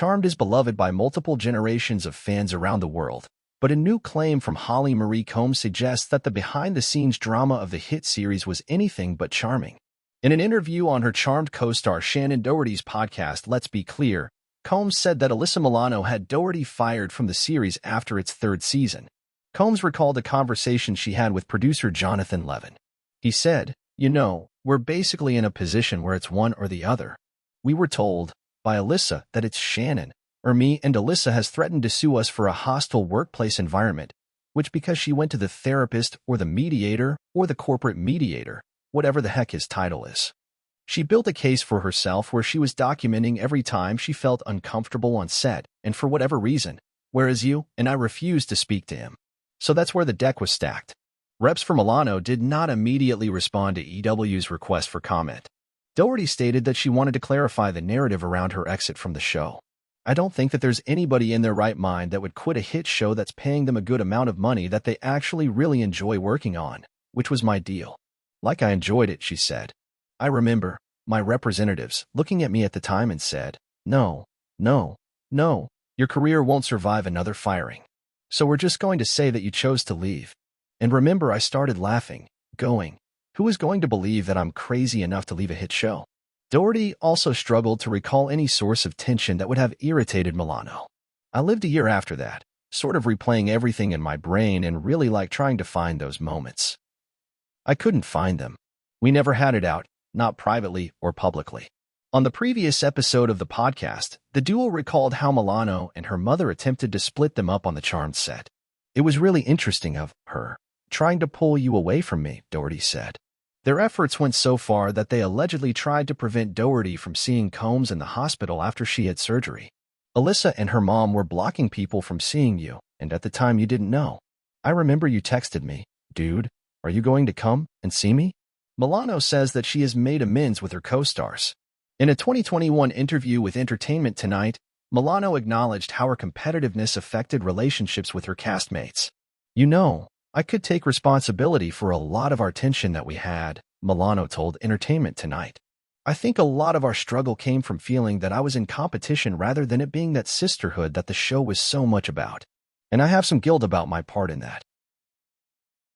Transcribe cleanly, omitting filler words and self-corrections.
Charmed is beloved by multiple generations of fans around the world, but a new claim from Holly Marie Combs suggests that the behind-the-scenes drama of the hit series was anything but charming. In an interview on her Charmed co-star Shannen Doherty's podcast Let's Be Clear, Combs said that Alyssa Milano had Doherty fired from the series after its third season. Combs recalled a conversation she had with producer Jonathan Levin. He said, "You know, we're basically in a position where it's one or the other. We were told by Alyssa that it's Shannen, or me, and Alyssa has threatened to sue us for a hostile workplace environment, which because she went to the therapist or the mediator or the corporate mediator, whatever the heck his title is. She built a case for herself where she was documenting every time she felt uncomfortable on set and for whatever reason, whereas you and I refused to speak to him. So that's where the deck was stacked." Reps for Milano did not immediately respond to EW's request for comment. Doherty stated that she wanted to clarify the narrative around her exit from the show. "I don't think that there's anybody in their right mind that would quit a hit show that's paying them a good amount of money that they actually really enjoy working on, which was my deal. Like I enjoyed it," she said. "I remember my representatives looking at me at the time and said, no, your career won't survive another firing. So we're just going to say that you chose to leave. And remember, I started laughing, going, who is going to believe that I'm crazy enough to leave a hit show?" Doherty also struggled to recall any source of tension that would have irritated Milano. "I lived a year after that, sort of replaying everything in my brain and really trying to find those moments. I couldn't find them. We never had it out, not privately or publicly." On the previous episode of the podcast, the duo recalled how Milano and her mother attempted to split them up on the Charmed set. "It was really interesting of her trying to pull you away from me," Doherty said. Their efforts went so far that they allegedly tried to prevent Doherty from seeing Combs in the hospital after she had surgery. "Alyssa and her mom were blocking people from seeing you, and at the time you didn't know. I remember you texted me, 'Dude, are you going to come and see me?'" Milano says that she has made amends with her co-stars. In a 2021 interview with Entertainment Tonight, Milano acknowledged how her competitiveness affected relationships with her castmates. "You know, I could take responsibility for a lot of our tension that we had," Milano told Entertainment Tonight. "I think a lot of our struggle came from feeling that I was in competition rather than it being that sisterhood that the show was so much about. And I have some guilt about my part in that.